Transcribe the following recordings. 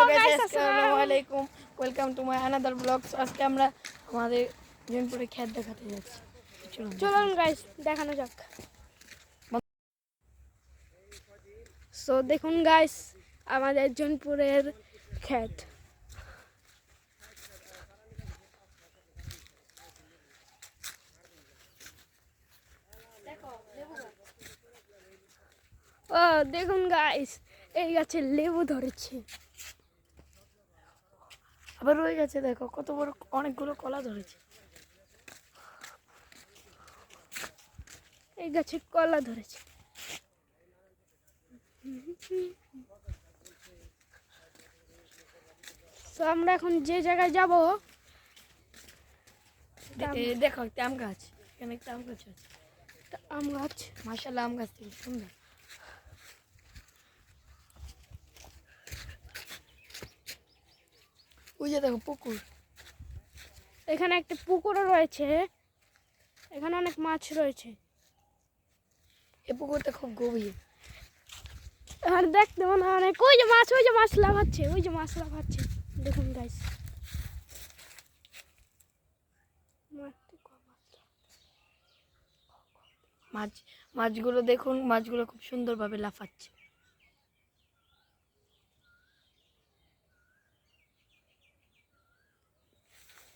Guys আসসালামু আলাইকুম, welcome to my another blogs. আজকে আমরা আমাদের জনপুরে ক্ষেত দেখাতে যাচ্ছি। চলুন গাইস দেখানো যাক। সো দেখুন গাইস আমাদের জনপুরের ক্ষেত। ও দেখুন গাইস এই গাছে লেবু ধরেছে, আবার ওই গাছে দেখো কত বড় অনেকগুলো কলা ধরেছে। এই গাছে কলা ধরেছে। তো আমরা এখন যে জায়গায় যাব, দেখো একটা আম গাছ, এখানে একটা আম গাছ আছে। আম গাছ, মাশাআল্লাহ আম গাছ থেকে সুন্দর। ওই যে দেখো পুকুর, এখানে একটা পুকুরও রয়েছে, এখানে অনেক মাছ রয়েছে। এই পুকুরটা খুব গভীর। আর দেখতে মনে হয় অনেক, ওই যে মাছ লাফাচ্ছে, ওই যে মাছ লাফাচ্ছে দেখুন গাইস। মাছগুলো দেখুন, মাছগুলো খুব সুন্দরভাবে লাফাচ্ছে।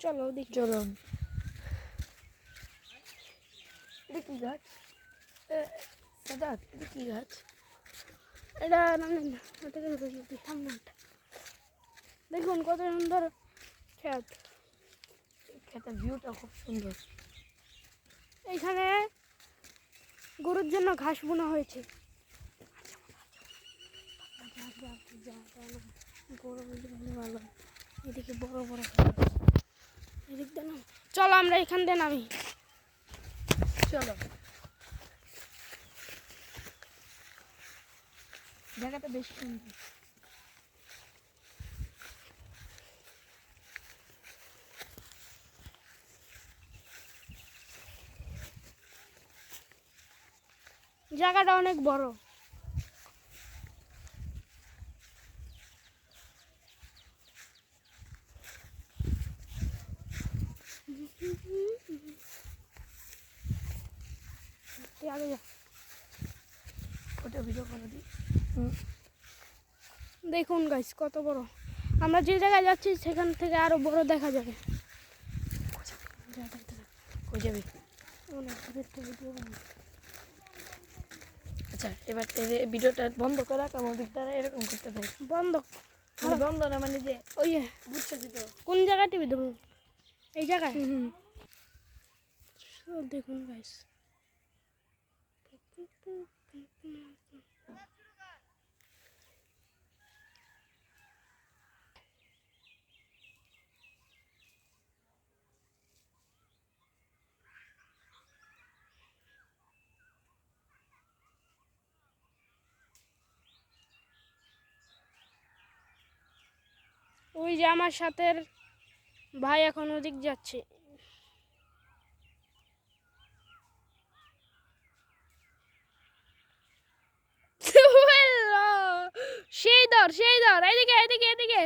চলো দেখি। চলুন। এটা কি গাছ? সাদা, এটা কি গাছ? এটা দেখুন কত সুন্দর ক্ষেত। ক্ষেতের ভিউটা খুব সুন্দর। এইখানে গরুর জন্য ঘাস বোনা হয়েছে। ভালো, এদিকে বড় বড়, এদিক দিয়ে না। চলো আমরা এখান দিয়ে নামি। চলো, জায়গাটা বেশ সুন্দর। জায়গাটা অনেক বড়। দেখুন গাইস কত বড়। আমরা যে জায়গায় যাচ্ছি সেখান থেকে আরো বড় দেখা যাবে। আচ্ছা, এবার ভিডিওটা বন্ধ করা, কেমন দ্বারা এরকম করতে থাকি। বন্ধ বন্ধ না মানে যে ওই বুঝছো তো কোন জায়গায় টিভি দেবো, এই জায়গায়। দেখুন গাইস ওই যে আমার সাথে ভাই এখন ওদিক যাচ্ছে। সেই ধর এদিকে এদিকে এদিকে।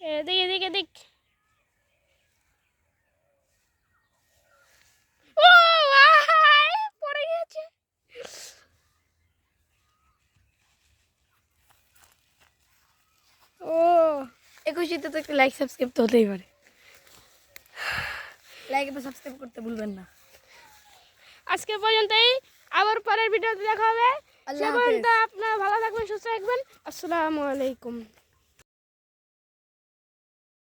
এদিকে এদিকে এদিক। ও ভাই পড়ে গেছে। ও 21তে তো একটা লাইক সাবস্ক্রাইব তো হতেই পারে। লাইক এবং সাবস্ক্রাইব করতে ভুলবেন না। আজকে পর্যন্তই, আবার পরের ভিডিওতে দেখা হবে। সে পর্যন্ত আপনারা ভালো থাকবেন, সুস্থ থাকবেন। আসসালামু আলাইকুম।